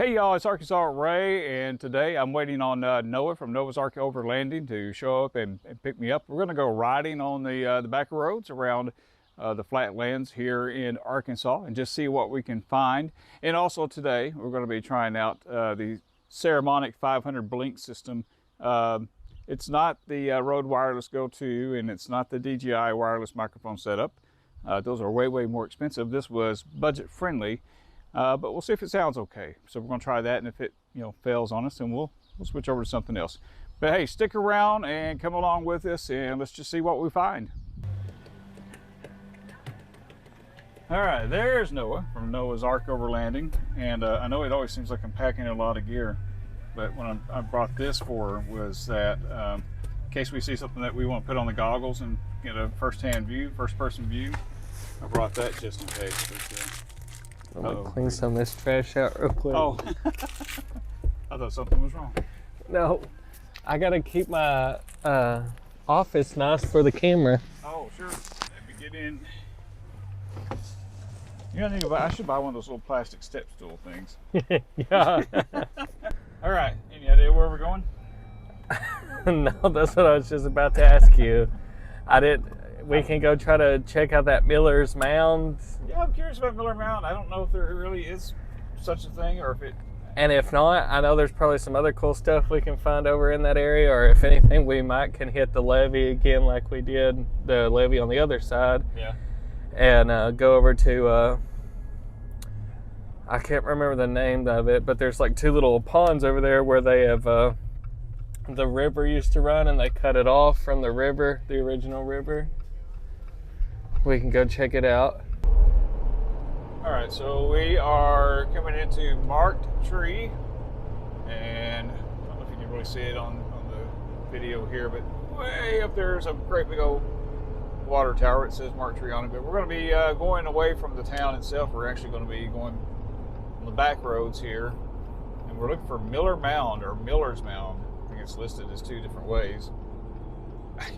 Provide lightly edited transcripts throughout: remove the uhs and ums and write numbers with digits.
Hey y'all, it's Arkansas Ray, and today I'm waiting on Noah from Noah's Ark Overlanding to show up and pick me up. We're going to go riding on the back roads around the flatlands here in Arkansas and just see what we can find. And also today we're going to be trying out the Ceremonic 500 blink system. It's not the Rode Wireless Go 2, and it's not the DJI wireless microphone setup. Those are way more expensive. This was budget friendly. But we'll see if it sounds okay. So we're going to try that, and if it fails on us, then we'll switch over to something else. But hey, stick around and come along with us, and let's just see what we find. All right, there's Noah from Noah's Ark Overlanding, and I know it always seems like I'm packing a lot of gear, but when I brought this for was that in case we see something that we want to put on the goggles and get a first-hand view, first-person view. I brought that just in case. But, I'm gonna clean some of this trash out real quick. Oh, I thought something was wrong. No, I gotta keep my office nice for the camera. Oh, sure. Let me get in. I should buy one of those little plastic step stool things. Yeah. All right. Any idea where we're going? No, that's what I was just about to ask you. We can go try to check out that Miller's Mound. Yeah, I'm curious about Miller Mound. I don't know if there really is such a thing, or if it... And if not, I know there's probably some other cool stuff we can find over in that area, or if anything, we might can hit the levee again like we did the levee on the other side. Yeah. And go over to, I can't remember the name of it, but there's like two little ponds over there where they have, the river used to run, and they cut it off from the river, the original river. We can go check it out. All right, so we are coming into Marked Tree, and I don't know if you can really see it on the video here, but way up there is a great big old water tower. It says Marked Tree on it, but we're going to be going away from the town itself. We're actually going to be going on the back roads here, and we're looking for Miller Mound, or Miller's Mound. I think it's listed as two different ways.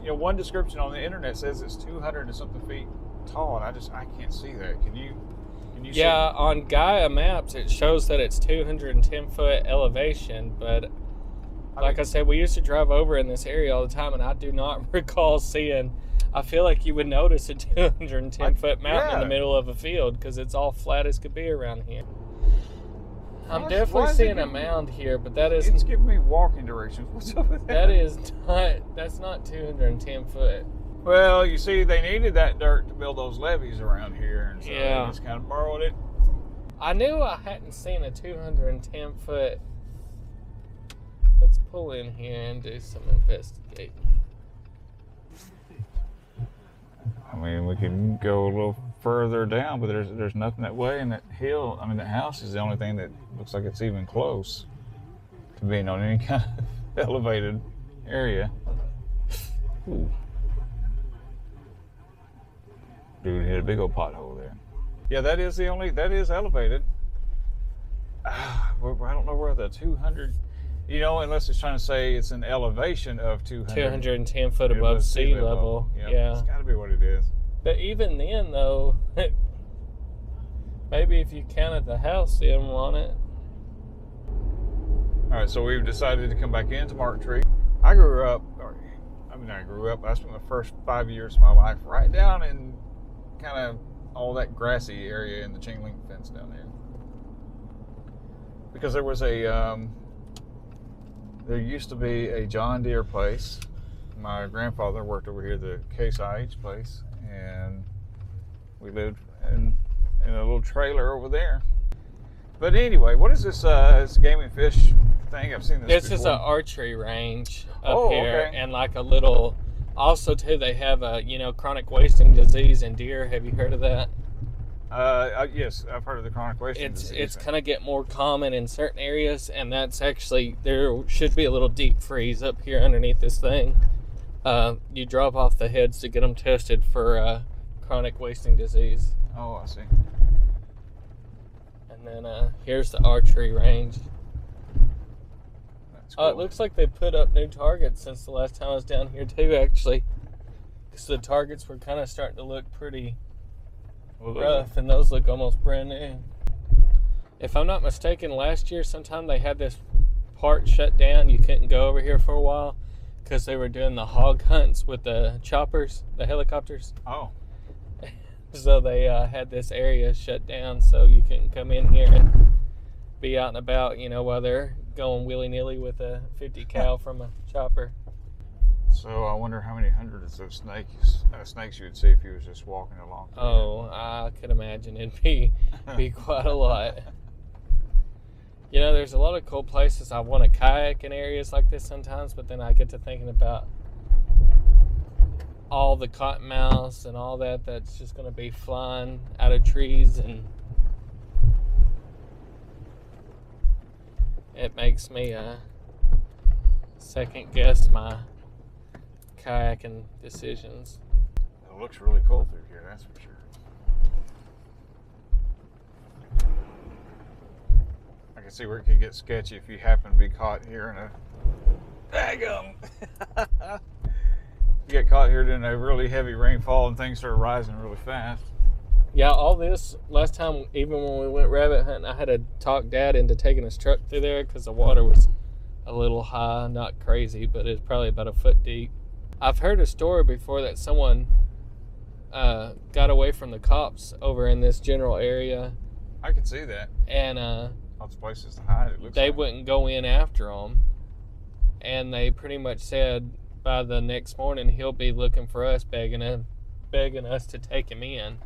One description on the internet says it's 200 and something feet tall, and I can't see that. Can you yeah, see? On Gaia Maps it shows that it's 210 foot elevation, but like I said, we used to drive over in this area all the time, and I do not recall seeing. I feel like you would notice a 210 foot mountain in the middle of a field, because it's all flat as could be around here. I'm definitely seeing a mound here, but that isn't... It's giving me walking directions. What's up with that? That's not 210 foot. Well, you see, they needed that dirt to build those levees around here, and so they just kind of borrowed it. I knew I hadn't seen a 210 foot. Let's pull in here and do some investigating. I mean, we can go a little further down, but there's nothing that way, and that hill, I mean, the house is the only thing that looks like it's even close to being on any kind of elevated area. Ooh. Dude hit a big old pothole there. Yeah, that is elevated. I don't know where the 200, unless it's trying to say it's an elevation of 210 foot above sea level. Yeah. That's got to be what it is. But even then, though, maybe if you counted the house in on it. All right, so we've decided to come back into Marked Tree. I spent the first 5 years of my life right down in kind of all that grassy area in the chain link fence down there. Because there was there used to be a John Deere place. My grandfather worked over here, the Case IH place, and we lived in a little trailer over there. But anyway, what is this game and fish thing? I've seen this before. This is an archery range up here, and like a little. Also, too, they have a chronic wasting disease in deer. Have you heard of that? Yes, I've heard of the chronic wasting disease. It's kind of get more common in certain areas, and that's actually, there should be a little deep freeze up here underneath this thing. You drop off the heads to get them tested for chronic wasting disease. Oh, I see. And then here's the archery range. That's cool. It looks like they put up new targets since the last time I was down here too, actually. Because the targets were kind of starting to look pretty rough, and those look almost brand new. If I'm not mistaken, last year sometime they had this part shut down. You couldn't go over here for a while because they were doing the hog hunts with the choppers, the helicopters. Oh. So they had this area shut down so you couldn't come in here and be out and about, you know, while they're going willy-nilly with a 50 cal from a chopper. So I wonder how many hundreds of snakes you would see if you was just walking along. Oh, I could imagine it'd be quite a lot. You know, there's a lot of cool places. I want to kayak in areas like this sometimes, but then I get to thinking about all the cottonmouths and all that's just going to be flying out of trees, and it makes me second guess my kayaking decisions. It looks really cool through here, that's for sure. I can see where it could get sketchy if you happen to be caught here in a daggum. You get caught here during a really heavy rainfall and things start rising really fast. Yeah, all this last time, even when we went rabbit hunting, I had to talk Dad into taking his truck through there because the water was a little high, not crazy, but it's probably about a foot deep. I've heard a story before that someone got away from the cops over in this general area. I could see that. And lots of places to hide, it looks they like. wouldn't go in after them. And they pretty much said by the next morning he'll be looking for us, begging us to take him in.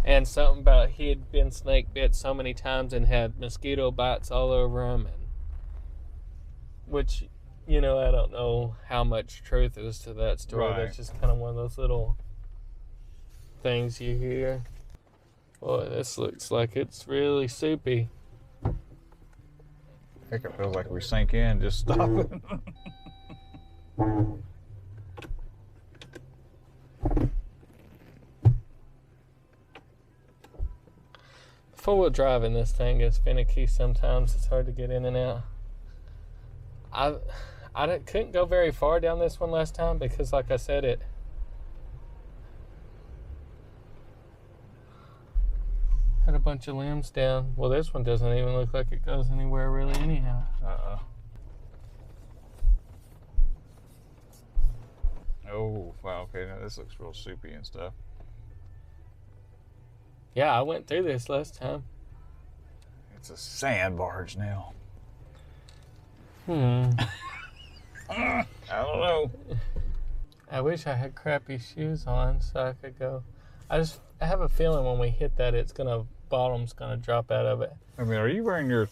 And something about he had been snake bit so many times and had mosquito bites all over him, and which, you know, I don't know how much truth is to that story. Right. That's just kind of one of those little things you hear. Boy, this looks like it's really soupy. Heck, it feels like we sink in, just stop it. Four-wheel drive in this thing is finicky sometimes. It's hard to get in and out. I couldn't go very far down this one last time because, like I said, it had a bunch of limbs down. Well, this one doesn't even look like it goes anywhere really anyhow. Oh, wow, okay, now this looks real soupy and stuff. Yeah, I went through this last time. It's a sand barge now. I I don't know. I wish I had crappy shoes on so I could go. I have a feeling when we hit that, bottom's gonna drop out of it. I mean, are you wearing your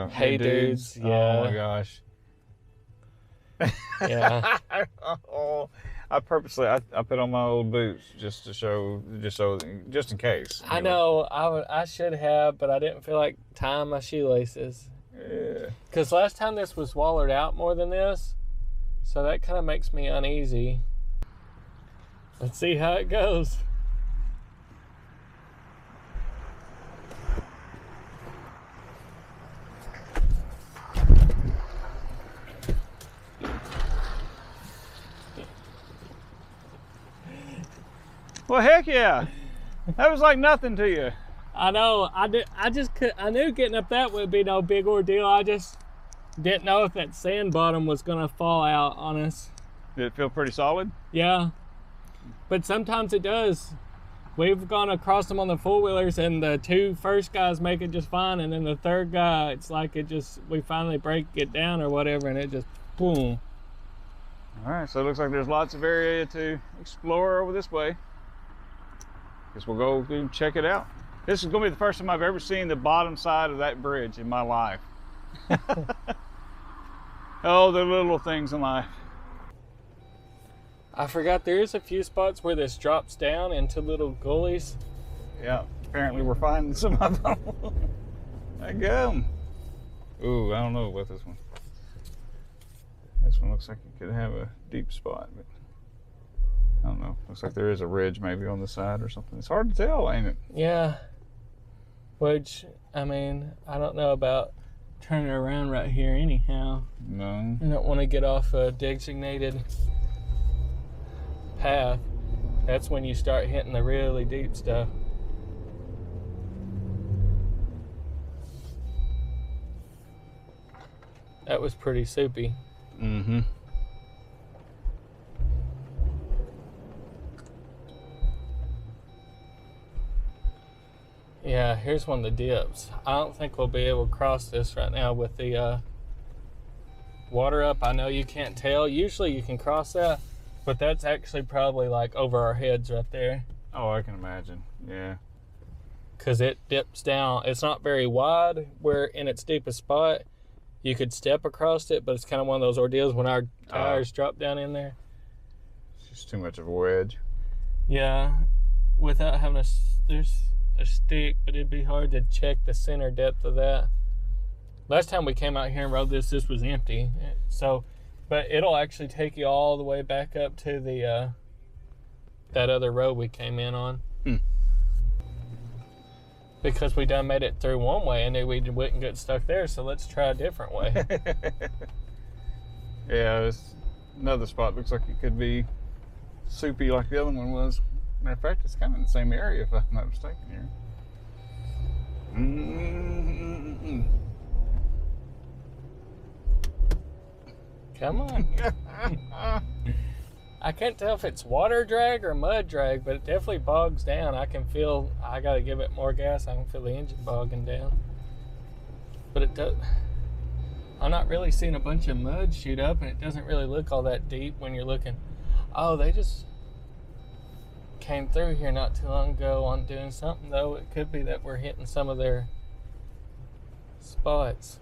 Hey Dudes? Yeah. Oh my gosh. Yeah. Oh, I purposely I put on my old boots just in case. I know I should have, but I didn't feel like tying my shoelaces. Yeah. Because last time this was wallered out more than this, so that kind of makes me uneasy. Let's see how it goes. Well, heck yeah. That was like nothing to you. I know. I knew getting up that would be no big ordeal. I just didn't know if that sand bottom was gonna fall out on us. Did it feel pretty solid? Yeah, but sometimes it does. We've gone across them on the four-wheelers, and the two first guys make it just fine, and then the third guy, it's like we finally break it down or whatever, and it just boom. All right, so it looks like there's lots of area to explore over this way. Guess we'll go and check it out. This is gonna be the first time I've ever seen the bottom side of that bridge in my life. Oh, the little things in life. I forgot there is a few spots where this drops down into little gullies. Yeah, apparently we're finding some of them. There you go. Ooh, I don't know about this one. This one looks like it could have a deep spot, but I don't know. Looks like there is a ridge maybe on the side or something. It's hard to tell, ain't it? Yeah. Which, I mean, I don't know about turning around right here anyhow. No. I don't want to get off a designated path. That's when you start hitting the really deep stuff. That was pretty soupy. Mm-hmm. Yeah, here's one of the dips. I don't think we'll be able to cross this right now with the water up. I know you can't tell. Usually you can cross that, but that's actually probably like over our heads right there. Oh, I can imagine. Yeah. Because it dips down. It's not very wide where in its deepest spot you could step across it, but it's kind of one of those ordeals when our tires drop down in there. It's just too much of a wedge. Yeah, without having there's a stick, but it'd be hard to check the center depth of that. Last time we came out here and rode this was empty. So, but it'll actually take you all the way back up to the that other road we came in on. Because we done made it through one way and then we wouldn't get stuck there, so let's try a different way. Yeah, this another spot looks like it could be soupy like the other one was. Matter of fact, it's kind of in the same area if I'm not mistaken here. Come on. I can't tell if it's water drag or mud drag, but it definitely bogs down. I gotta give it more gas. I can feel the engine bogging down. But it does. I'm not really seeing a bunch of mud shoot up, and it doesn't really look all that deep when you're looking. Oh, they just came through here not too long ago on doing something, though. It could be that we're hitting some of their spots.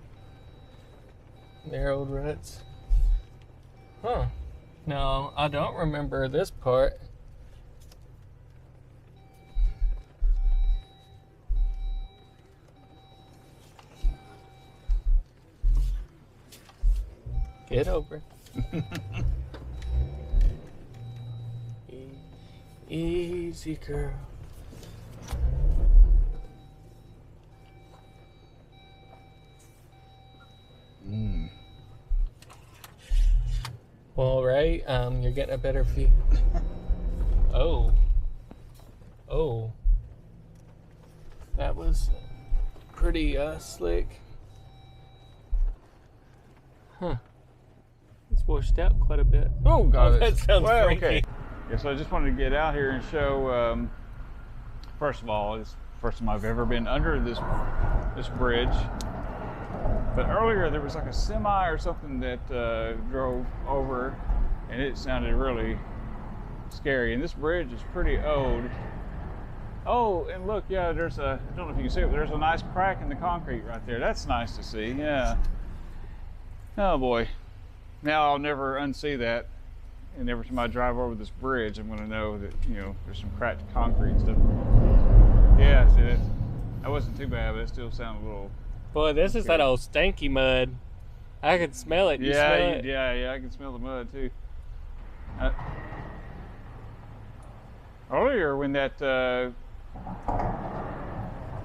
Their old ruts. Huh. No, I don't remember this part. Get over it. Easy, girl. Well, Ray, you're getting a better view. Oh. That was pretty slick. Huh. It's washed out quite a bit. Oh, God. That sounds freaky. Okay. Yeah, so I just wanted to get out here and show, first of all, it's the first time I've ever been under this bridge. But earlier there was like a semi or something that drove over, and it sounded really scary. And this bridge is pretty old. Oh, and look, yeah, I don't know if you can see it, but there's a nice crack in the concrete right there. That's nice to see, yeah. Oh boy. Now I'll never unsee that. And every time I drive over this bridge, I'm gonna know that, there's some cracked concrete and stuff. Yeah, see, that wasn't too bad, but it still sounded a little. Boy, this is that old stanky mud. I can smell it. You smell it? Yeah, I can smell the mud too. Earlier, when the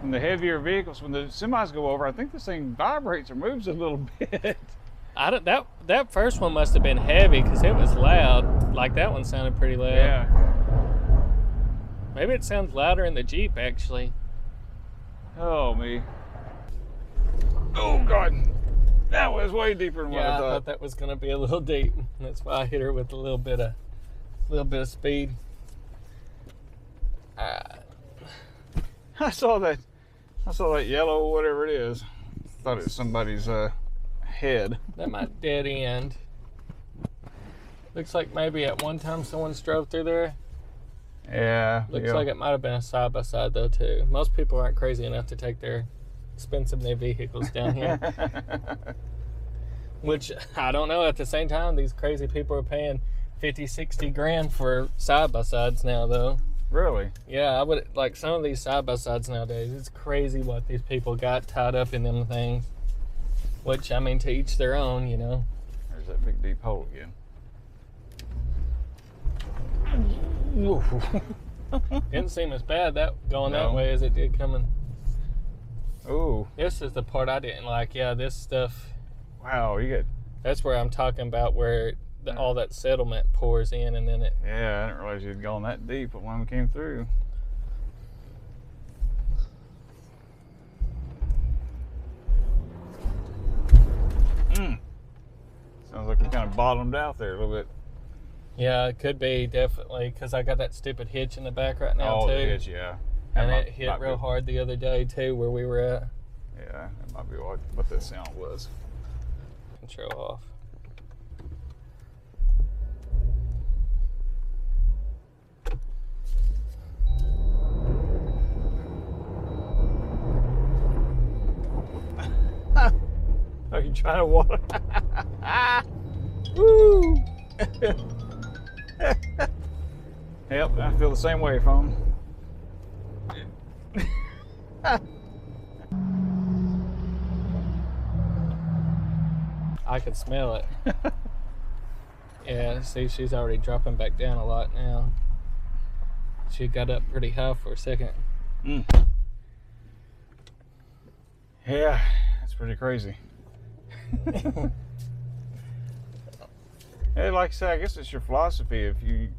heavier vehicles, when the semis go over, I think this thing vibrates or moves a little bit. That first one must have been heavy because it was loud. Like that one sounded pretty loud. Yeah. Maybe it sounds louder in the Jeep actually. Oh me. Oh God, that was way deeper than what I thought. I thought that was gonna be a little deep. That's why I hit her with a little bit of speed. I saw that yellow, whatever it is. Thought it was somebody's head. That might dead end. Looks like maybe at one time someone drove through there. Yeah. Looks like it might have been a side by side though too. Most people aren't crazy enough to take their expensive new vehicles down here. Which I don't know. At the same time, these crazy people are paying 50, 60 grand for side by sides now though. Really? Yeah, I would like some of these side by sides nowadays. It's crazy what these people got tied up in them things. Which, I mean, to each their own, There's that big deep hole again. Didn't seem as bad going that way as it did coming. Ooh. This is the part I didn't like. Yeah, this stuff. Wow, That's where I'm talking about where all that settlement pours in and then it. Yeah, I didn't realize you'd gone that deep when we came through. kind of bottomed out there a little bit. Yeah, it could be, definitely, because I got that stupid hitch in the back right now, Oh, too. the hitch, yeah. And it hit real hard the other day, too, where we were at. Yeah, that might be what that sound was. Control off. Are you trying to water? Woo! Yep, I feel the same way, phone. I can smell it. Yeah, see, she's already dropping back down a lot now. She got up pretty high for a second. Yeah, that's pretty crazy. Hey, like I said, I guess it's your philosophy. If you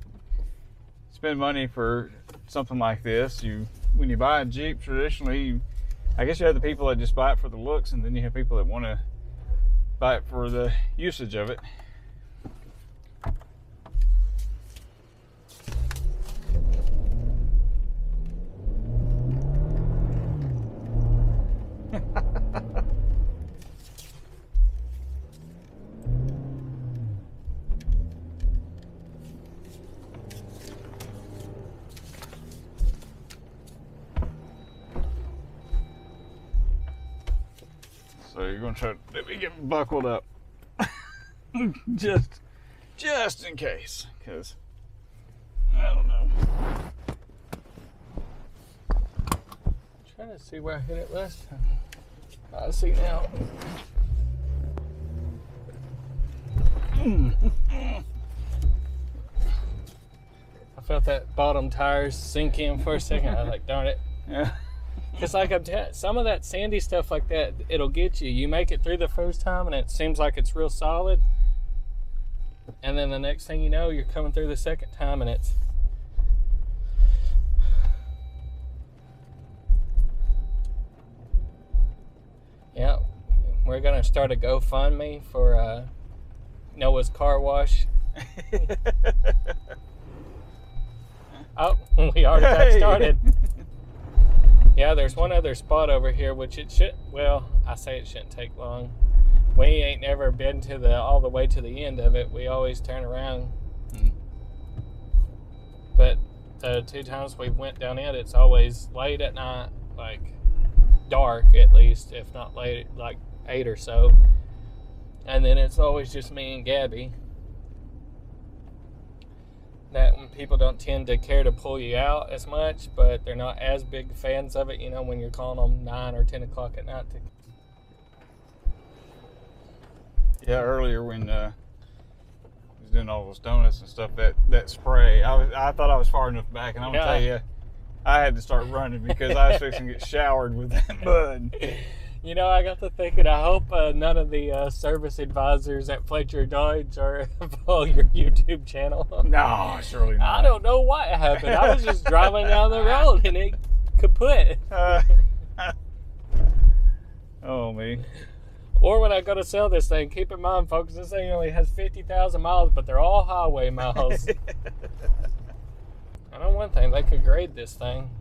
spend money for something like this, when you buy a Jeep, traditionally, I guess you have the people that just buy it for the looks, and then you have people that want to buy it for the usage of it. So you're going to try to let me get buckled up. just in case, because I don't know. Trying to see where I hit it last time. I see now. I felt that bottom tires sink in for a second. I was like, darn it. Yeah. Because like some of that sandy stuff like that, it'll get you. You make it through the first time and it seems like it's real solid. And then the next thing you know, you're coming through the second time and it's... Yeah, we're going to start a GoFundMe for Noah's car wash. Oh, we already got started. Yeah, there's one other spot over here, which it should, well, I say it shouldn't take long. We ain't never been to all the way to the end of it. We always turn around. But the 2 times we went down it, it's always late at night, like dark at least, if not late, like 8 or so. And then it's always just me and Gabby. That when people don't tend to care to pull you out as much, but they're not as big fans of it, you know, when you're calling them 9 or 10 o'clock at night. Yeah, earlier when I was doing all those donuts and stuff, that spray, I thought I was far enough back, and I'm gonna tell you, I had to start running because I was fixing to get showered with that mud. You know, I got to thinking, I hope none of the service advisors at Fletcher Dodge are follow your YouTube channel. No, surely not. I don't know what happened. I was just driving down the road and it kaput. Oh, me. Or when I go to sell this thing, keep in mind, folks, this thing only has 50,000 miles, but they're all highway miles. I know one thing, they could grade this thing.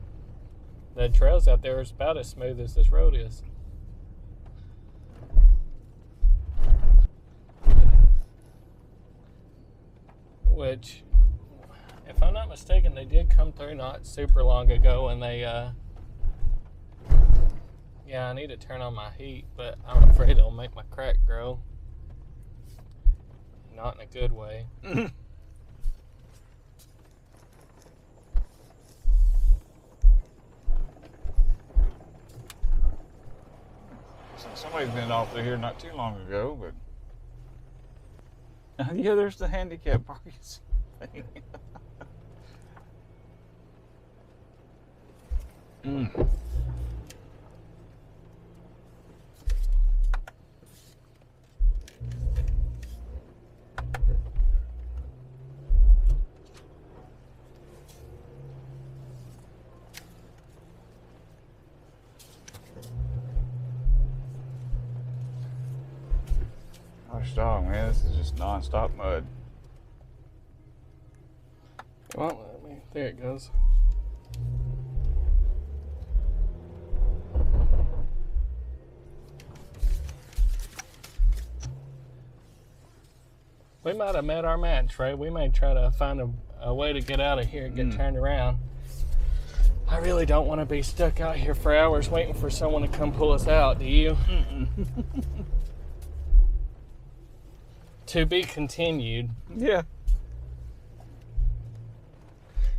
The trails out there is about as smooth as this road is. Which, if I'm not mistaken, they did come through not super long ago, and they, yeah, I need to turn on my heat, but I'm afraid it'll make my crack grow. Not in a good way. So somebody's been off through here not too long ago, but yeah, there's the handicap parking thing. Gosh dog, man, this is just non-stop mud. Well, there it goes. We might have met our match, Ray. We may try to find a way to get out of here and get turned around. I really don't want to be stuck out here for hours waiting for someone to come pull us out, do you? To be continued. Yeah.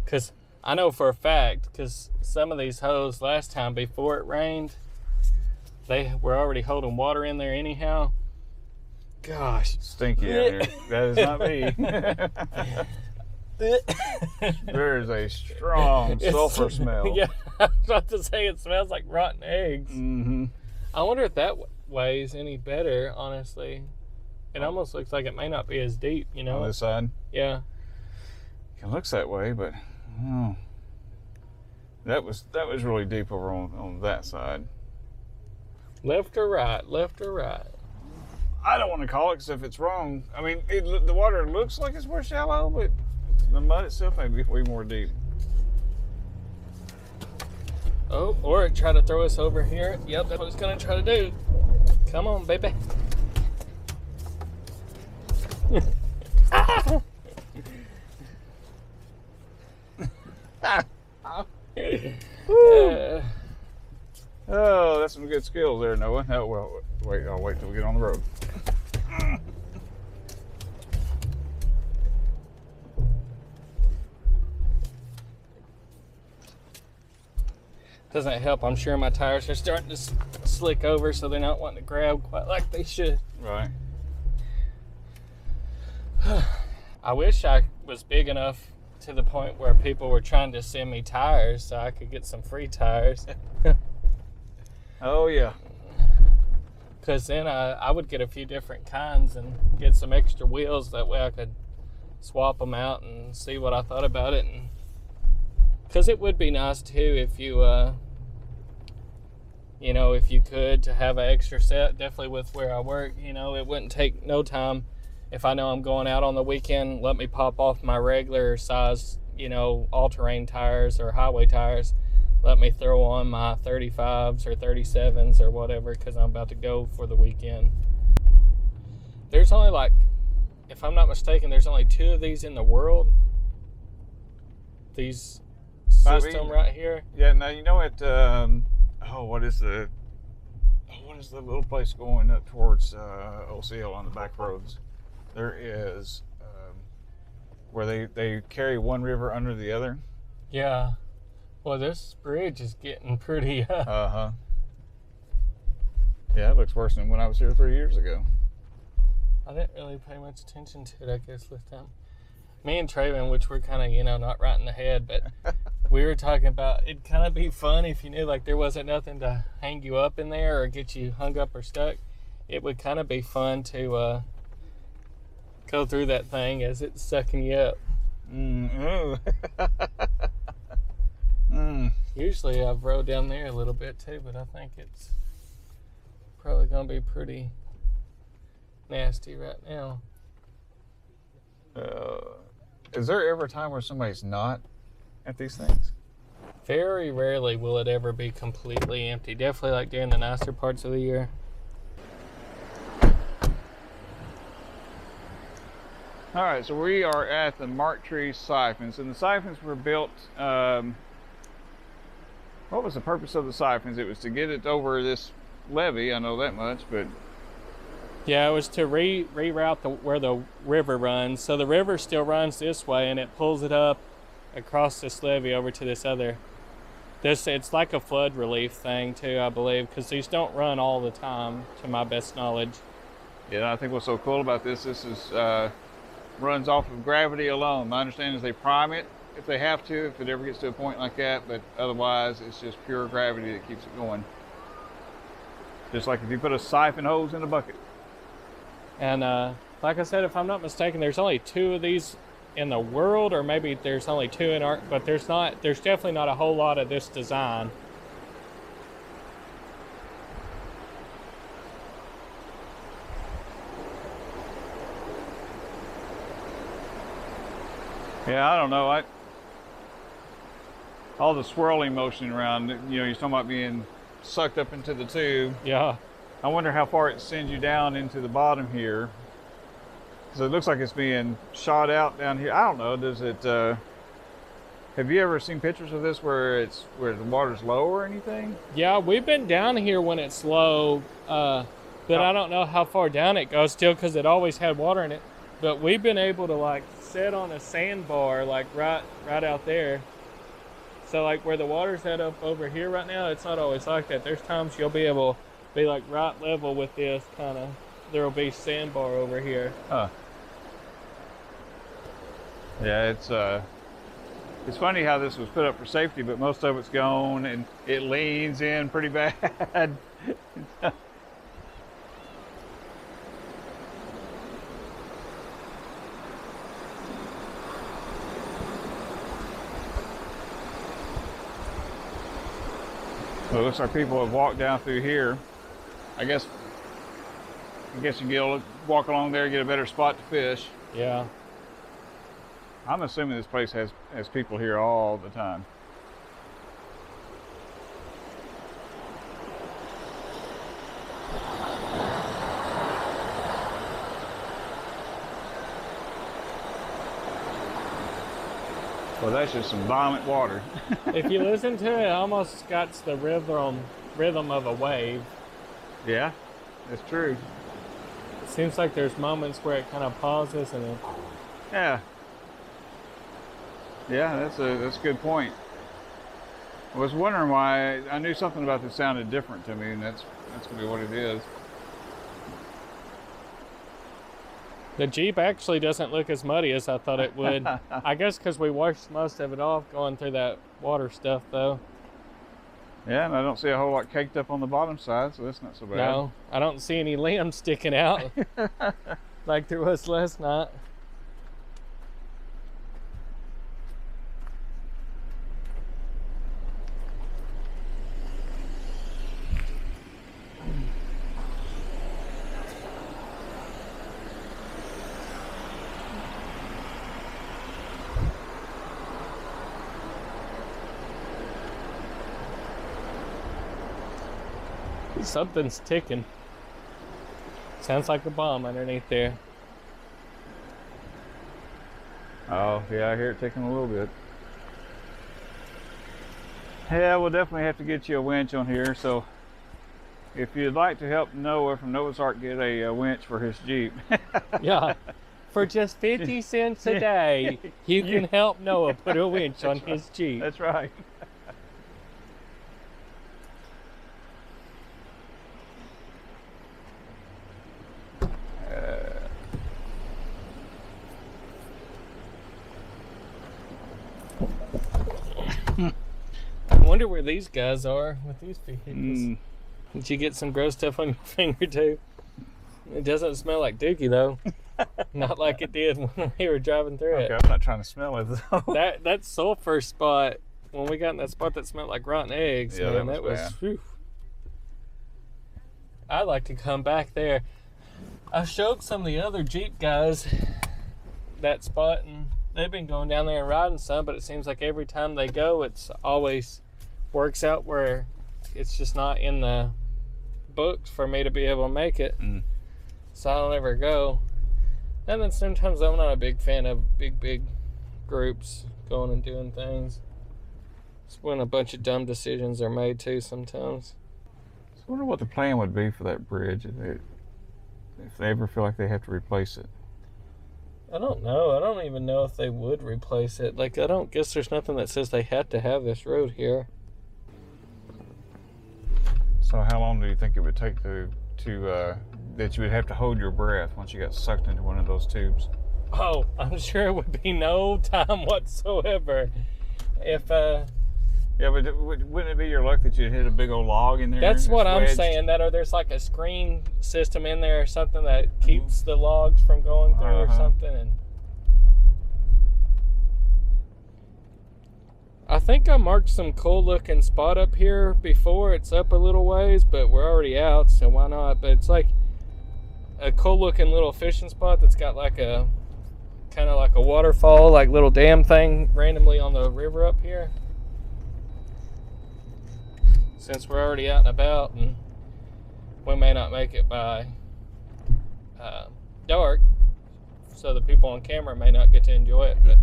Because I know for a fact, because some of these hoes last time before it rained, they were already holding water in there anyhow. Gosh. Stinky out here. That is not me. There's a strong sulfur smell. Yeah, I was about to say it smells like rotten eggs. Mm-hmm. I wonder if that weighs any better, honestly. It almost looks like it may not be as deep, you know? On this side? Yeah. It looks that way, but oh, that was really deep over on that side. Left or right? Left or right? I don't want to call it because if it's wrong, I mean, the water looks like it's more shallow, but the mud itself may be way more deep. Oh, or it tried to throw us over here. Yep, that's what it's going to try to do. Come on, baby. Oh, that's some good skills there, Noah. Oh, well, wait, I'll wait till we get on the road. Doesn't help. I'm sure my tires are starting to slick over, so they're not wanting to grab quite like they should. Right. I wish I was big enough to the point where people were trying to send me tires so I could get some free tires. Oh, yeah. Because then I would get a few different kinds and get some extra wheels. That way I could swap them out and see what I thought about it. Because it would be nice, too, if you, you know, if you could, to have an extra set. Definitely with where I work, you know, it wouldn't take no time. If I know I'm going out on the weekend, let me pop off my regular size, you know, all-terrain tires or highway tires. Let me throw on my 35s or 37s or whatever, because I'm about to go for the weekend. There's only like, if I'm not mistaken, there's only 2 of these in the world. These system right here. Yeah, now you know what, what is the little place going up towards OCL on the back roads? There is where they carry one river under the other. Yeah. Well, this bridge is getting pretty. Uh-huh. Yeah, it looks worse than when I was here 3 years ago. I didn't really pay much attention to it, I guess, this time. Me and Traven, which we're kind of, you know, not right in the head, but we were talking about it'd kind of be fun if you knew, like, there wasn't nothing to hang you up in there or get you hung up or stuck. It would kind of be fun to go through that thing as it's sucking you up. Usually I've rode down there a little bit too, but I think it's probably going to be pretty nasty right now. Is there ever a time where somebody's not at these things? Very rarely will it ever be completely empty. Definitely like during the nicer parts of the year. All right, so we are at the Mark Tree siphons, and the siphons were built. What was the purpose of the siphons? It was to get it over this levee. I know that much, but yeah, it was to reroute where the river runs. So the river still runs this way, and it pulls it up across this levee over to this other. It's like a flood relief thing too, I believe, because these don't run all the time, to my best knowledge. Yeah, I think what's so cool about this is runs off of gravity alone. My understanding is they prime it if they have to, if it ever gets to a point like that, but otherwise it's just pure gravity that keeps it going. Just like if you put a siphon hose in a bucket. And like I said, if I'm not mistaken, there's only 2 of these in the world, or maybe there's only 2 in our, but there's definitely not a whole lot of this design. Yeah, I don't know. All the swirling motion around, you're talking about being sucked up into the tube. Yeah. I wonder how far it sends you down into the bottom here. So it looks like it's being shot out down here. I don't know. Does it? Have you ever seen pictures of this where the water's low or anything? Yeah, we've been down here when it's low, but I don't know how far down it goes still because it always had water in it. But we've been able to like sit on a sandbar like right out there. So like where the water's at up over here right now, it's not always like that. There's times you'll be able to be like right level with this kind of. There'll be sandbar over here. Huh. Yeah, it's funny how this was put up for safety, but most of it's gone and it leans in pretty bad. So it looks like people have walked down through here. I guess you can walk along there and get a better spot to fish. Yeah. I'm assuming this place has people here all the time. Well, that's just some violent water. If you listen to it, it almost got the rhythm of a wave. Yeah, that's true. It seems like there's moments where it kind of pauses and then... Yeah. Yeah, that's a good point. I was wondering why. I knew something about this sounded different to me, and that's gonna be what it is. The Jeep actually doesn't look as muddy as I thought it would. I guess because we washed most of it off going through that water stuff, though. Yeah, and I don't see a whole lot caked up on the bottom side, so that's not so bad. No, I don't see any limbs sticking out like there was last night. Something's ticking. Sounds like a bomb underneath there. Oh, yeah, I hear it ticking a little bit. Yeah, we'll definitely have to get you a winch on here. So if you'd like to help Noah from Noah's Ark get a winch for his Jeep. Yeah. For just 50 cents a day, you can help Noah put a winch on his Jeep. That's right. I wonder where these guys are with these vehicles. Did you get some gross stuff on your finger too? It doesn't smell like dookie though. Not like it did when we were driving through it. Okay, I'm not trying to smell it though. That sulfur spot, when we got in that spot that smelled like rotten eggs, yeah, man, that was whew. I'd like to come back there. I showed some of the other Jeep guys that spot, and they've been going down there and riding some, but it seems like every time they go, it's always works out where it's just not in the books for me to be able to make it. So I don't ever go. And then sometimes I'm not a big fan of big groups going and doing things. It's when a bunch of dumb decisions are made too sometimes. I wonder what the plan would be for that bridge if they ever feel like they have to replace it. I don't know. I don't even know if they would replace it. Like, I don't guess there's nothing that says they had to have this road here. So how long do you think it would take to that you would have to hold your breath once you got sucked into one of those tubes? Oh, I'm sure it would be no time whatsoever. If yeah, but wouldn't it be your luck that you'd hit a big old log in there? That's what I'm wedged? saying. That or there's like a screen system in there or something that keeps the logs from going through or something. And I think I marked some cool looking spot up here before. It's up a little ways, but we're already out, so why not? But it's like a cool looking little fishing spot that's got like a kind of like a waterfall, like little dam thing randomly on the river up here. Since we're already out and about and we may not make it by dark, so the people on camera may not get to enjoy it. But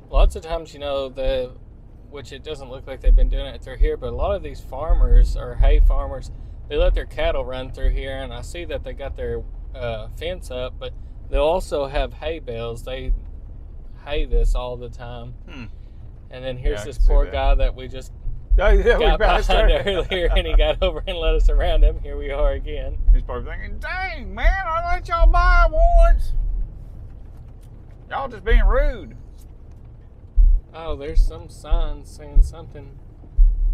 lots of times, which it doesn't look like they've been doing it through here, but a lot of these farmers or hay farmers, they let their cattle run through here, and I see that they got their fence up, but they'll also have hay bales. They hay this all the time. And then here's this poor guy that we just got behind earlier, and he got over and let us around him. Here we are again. He's probably thinking, dang, man, I let y'all by once. Y'all just being rude. Oh, there's some signs saying something.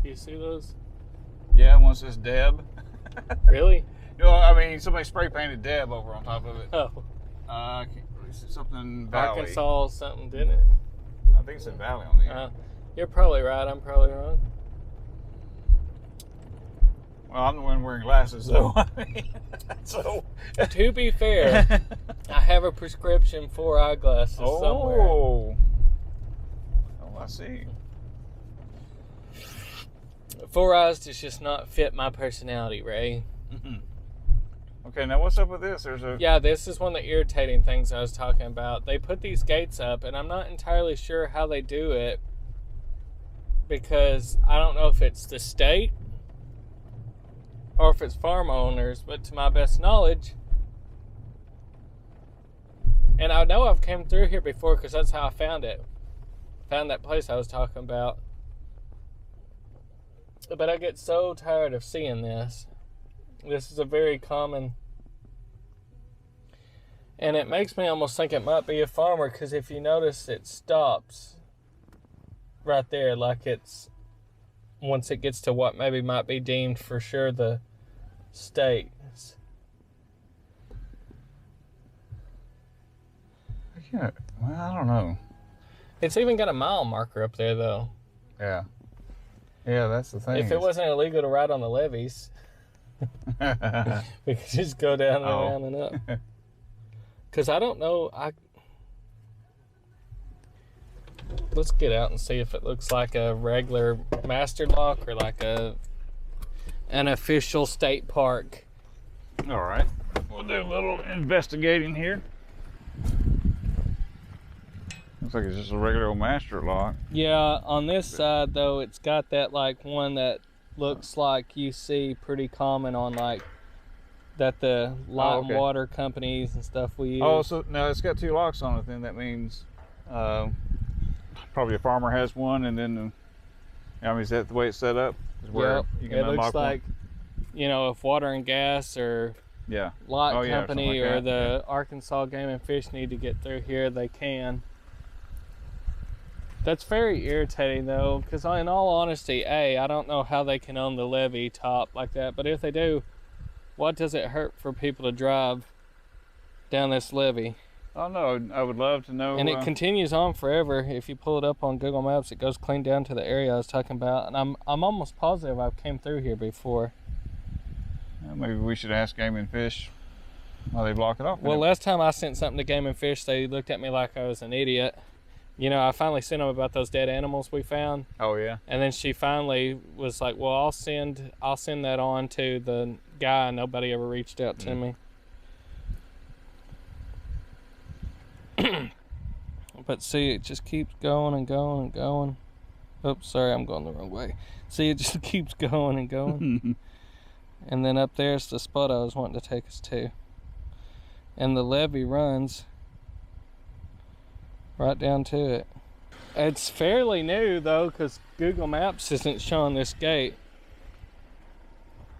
Do you see those? Yeah, one says Deb. Really? I mean, somebody spray painted Deb over on top of it. Oh. Something Valley. Arkansas something, didn't it? I think it said Valley on the end. You're probably right. I'm probably wrong. Well, I'm the one wearing glasses, though. So. To be fair, I have a prescription for eyeglasses somewhere. Oh, I see. 4 eyes does just not fit my personality, Ray. Okay, now what's up with this? Yeah, this is one of the irritating things I was talking about. They put these gates up, and I'm not entirely sure how they do it, because I don't know if it's the state or if it's farm owners, but to my best knowledge, and I know I've came through here before because that's how I found it. Found that place I was talking about. But I get so tired of seeing this. This is a very common, and it makes me almost think it might be a farmer, because if you notice, it stops right there, like it's, once it gets to what maybe might be deemed for sure the state. Yeah, well, I don't know. It's even got a mile marker up there, though. Yeah. Yeah, that's the thing. If it wasn't illegal to ride on the levees, we could just go down and around and up. Because I don't know. Let's get out and see if it looks like a regular master lock or like an official state park. All right. We'll do a little investigating here. Looks like it's just a regular old master lock. Yeah, on this side though, it's got that like one that looks like you see pretty common on like that the light and water companies and stuff we use. Oh, so now it's got 2 locks on it. Then that means probably a farmer has one, and then I mean, is that the way it's set up? Yep. It looks like if water and gas or light company or the Arkansas Game and Fish need to get through here, they can. That's very irritating though, because in all honesty, I don't know how they can own the levee top like that, but if they do, what does it hurt for people to drive down this levee? Oh no, I would love to know. And it continues on forever. If you pull it up on Google Maps, it goes clean down to the area I was talking about, and I'm almost positive I've came through here before. Maybe we should ask Game and Fish why they block it off. Well, last time I sent something to Game and Fish, they looked at me like I was an idiot. I finally sent them about those dead animals we found. Oh yeah. And then she finally was like, "Well, I'll send that on to the guy." Nobody ever reached out to me. But see, it just keeps going and going and going. Oops, sorry, I'm going the wrong way. See, it just keeps going and going. And then up there's the spot I was wanting to take us to. And the levee runs right down to it. It's fairly new though, because Google Maps isn't showing this gate.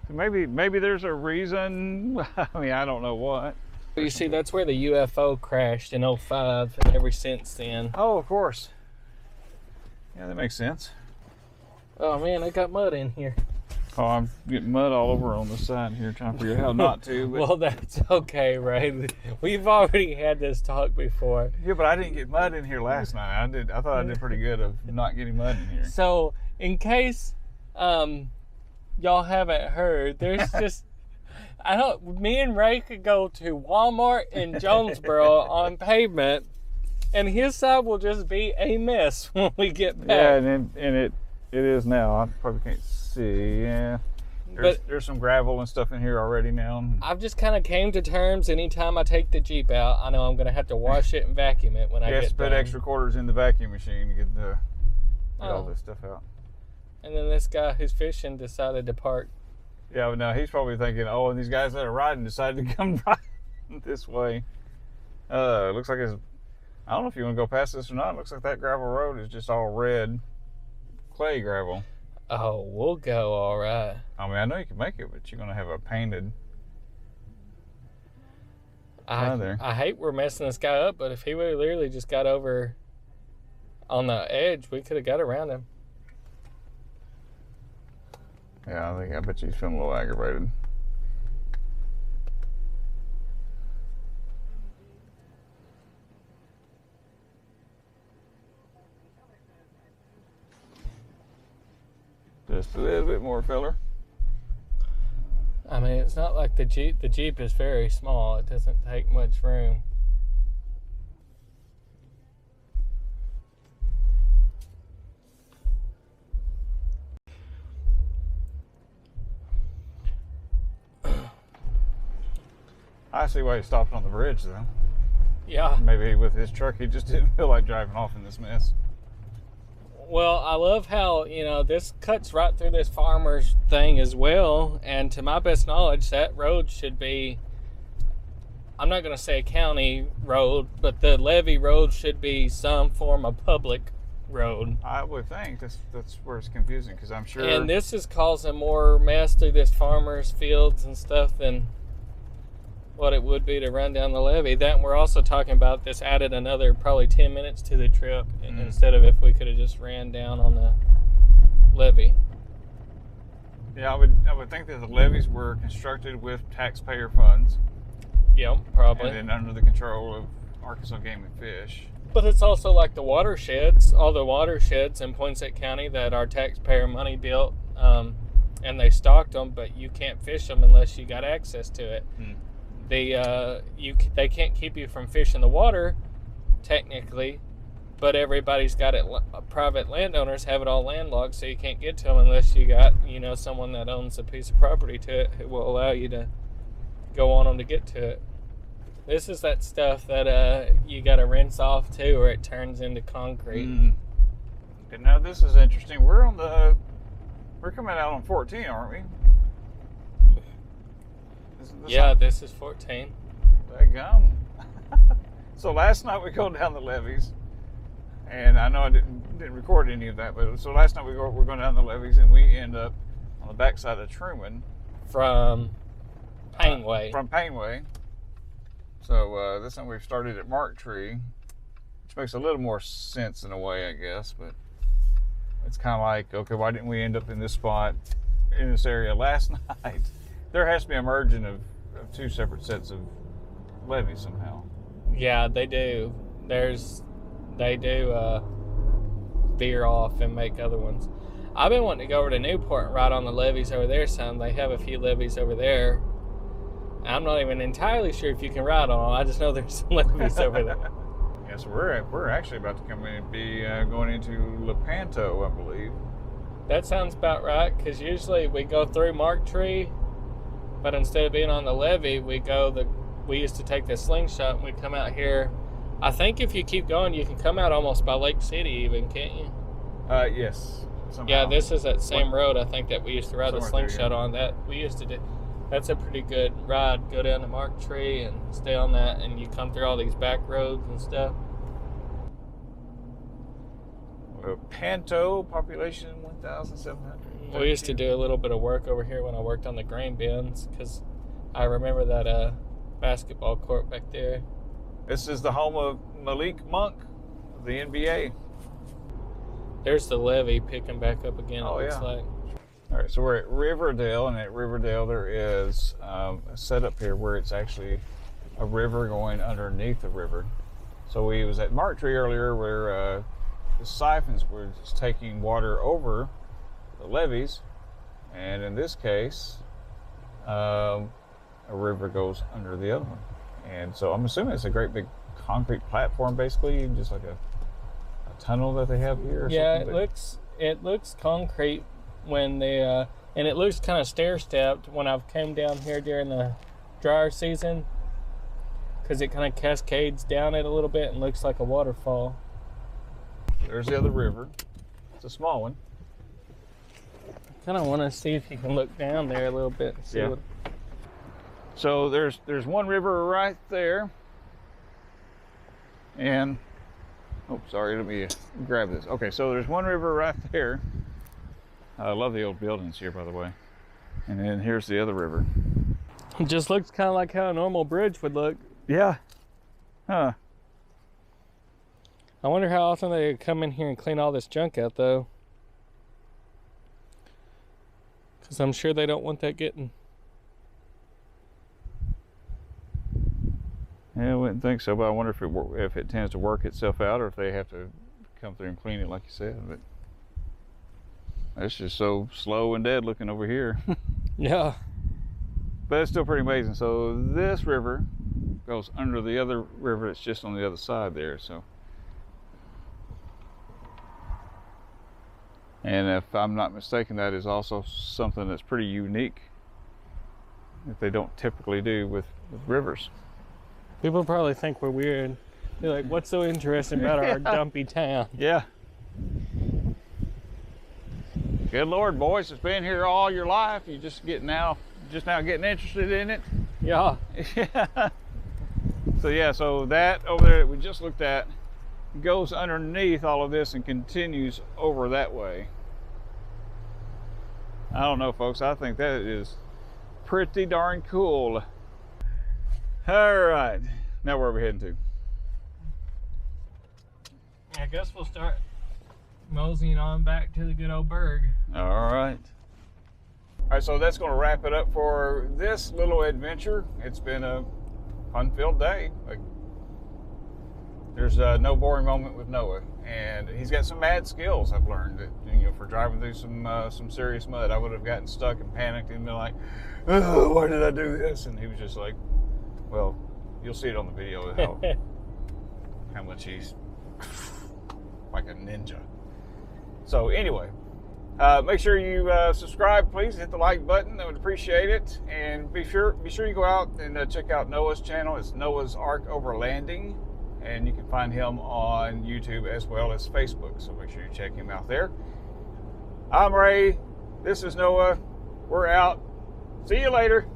Maybe there's a reason. I mean, I don't know what. But you see, that's where the UFO crashed in 2005, and ever since then. Oh, of course. Yeah, that makes sense. Oh man, I got mud in here. Oh, I'm getting mud all over on the side here, trying to figure out how not to. But... Well, that's okay, Ray. We've already had this talk before. Yeah, but I didn't get mud in here last night. I thought I did pretty good of not getting mud in here. So, in case Y'all haven't heard. There's just, me and Ray could go to Walmart in Jonesboro on pavement, and his side will just be a mess when we get back. Yeah, and it is now. I probably can't see. Yeah. There's some gravel and stuff in here already now. I've just kind of came to terms, anytime I take the Jeep out, I know I'm going to have to wash it and vacuum it when I get done. Put extra quarters in the vacuum machine to get all this stuff out. And then this guy who's fishing decided to park. Yeah, but now he's probably thinking, oh, and these guys that are riding decided to come riding this way. It looks like I don't know if you want to go past this or not. It looks like that gravel road is just all red clay gravel. Oh, we'll go all right. I mean, I know you can make it, but you're going to have a painted there. I hate we're messing this guy up, but if he would have literally just got over on the edge, we could have got around him. Yeah, I bet you he's feeling a little aggravated. Just a little bit more filler. I mean, it's not like the Jeep. The Jeep is very small. It doesn't take much room. I see why he stopped on the bridge, though. Yeah. Maybe with his truck, he just didn't feel like driving off in this mess. Well, I love how, this cuts right through this farmer's thing as well. And to my best knowledge, that road should be, I'm not going to say a county road, but the levee road should be some form of public road. I would think that's where it's confusing, because I'm sure. And this is causing more mess through this farmer's fields and stuff than what it would be to run down the levee. That, and we're also talking about this added another probably 10 minutes to the trip instead of if we could have just ran down on the levee. Yeah, I would think that the levees were constructed with taxpayer funds. Yep, probably. And then under the control of Arkansas Game and Fish. But it's also like the watersheds, all the watersheds in Poinsett County that our taxpayer money built, and they stocked them, but you can't fish them unless you got access to it. They can't keep you from fishing the water, technically, but everybody's got it. Private landowners have it all landlocked, so you can't get to them unless you got someone that owns a piece of property to it who will allow you to go on them to get to it. This is that stuff that you got to rinse off too, or it turns into concrete. And now this is interesting. We're coming out on 14, aren't we? This is 14. Daggum. So last night we go down the levees, and I know I didn't record any of that, but so last night we're going down the levees, and we end up on the backside of Truman from Painway. So this time we've started at Mark Tree, which makes a little more sense in a way, I guess. But it's kind of like, okay, why didn't we end up in this spot in this area last night? There has to be a merging of two separate sets of levees somehow. Yeah, they do. They do veer off and make other ones. I've been wanting to go over to Newport and ride on the levees over there some. They have a few levees over there. I'm not even entirely sure if you can ride on them. I just know there's some levees over there. Yeah, so we're actually about to come in and be going into Lepanto, I believe. That sounds about right, because usually we go through Mark Tree, but instead of being on the levee, we used to take the slingshot and we come out here. I think if you keep going, you can come out almost by Lake City even, can't you? Yes. Somehow. Yeah, this is that same road I think that we used to ride the slingshot there, yeah. on. That we used to do. That's a pretty good ride. Go down to Mark Tree and stay on that, and you come through all these back roads and stuff. Panto, population 1,700. We used to do a little bit of work over here when I worked on the grain bins, because I remember that basketball court back there. This is the home of Malik Monk of the NBA. There's the levee picking back up again, it looks like. All right, so we're at Riverdale, and at Riverdale there is a setup here where it's actually a river going underneath the river. So we was at Mark Tree earlier where the siphons were just taking water over the levees, and in this case, a river goes under the other one. And so I'm assuming it's a great big concrete platform, basically, just like a tunnel that they have here. Or yeah, something. it looks concrete when they and it looks kind of stair-stepped when I've came down here during the drier season, because it kind of cascades down it a little bit and looks like a waterfall. There's the other river. It's a small one. Kind of want to see if you can look down there a little bit and see what. So there's one river right there, and oh, sorry, let me grab this. Okay, so there's one river right there. I love the old buildings here, by the way. And then here's the other river. It just looks kind of like how a normal bridge would look. Yeah. Huh. I wonder how often they come in here and clean all this junk out, though. Because I'm sure they don't want that getting. Yeah, I wouldn't think so, but I wonder if it tends to work itself out, or if they have to come through and clean it, like you said. But it's just so slow and dead looking over here. Yeah. But it's still pretty amazing. So this river goes under the other river that's just on the other side there. So, and if I'm not mistaken, that is also something that's pretty unique that they don't typically do with rivers. People probably think we're weird. They're like, what's so interesting about our dumpy town? Yeah. Good Lord, boys, it's been here all your life. You just now getting interested in it. Yeah. Yeah. So that over there that we just looked at goes underneath all of this and continues over that way. I don't know, folks. I think that is pretty darn cool. All right. Now where are we heading to? I guess we'll start moseying on back to the good old Berg. All right. All right, so that's going to wrap it up for this little adventure. It's been a fun-filled day. There's no boring moment with Noah, and he's got some mad skills. I've learned that, for driving through some serious mud. I would have gotten stuck and panicked and been like, "Oh, why did I do this?" And he was just like, "Well, you'll see it on the video how much he's like a ninja." So anyway. Make sure you subscribe, please. Hit the like button. I would appreciate it. And be sure you go out and check out Noah's channel. It's Noah's Ark Overlanding. And you can find him on YouTube as well as Facebook. So make sure you check him out there. I'm Ray. This is Noah. We're out. See you later.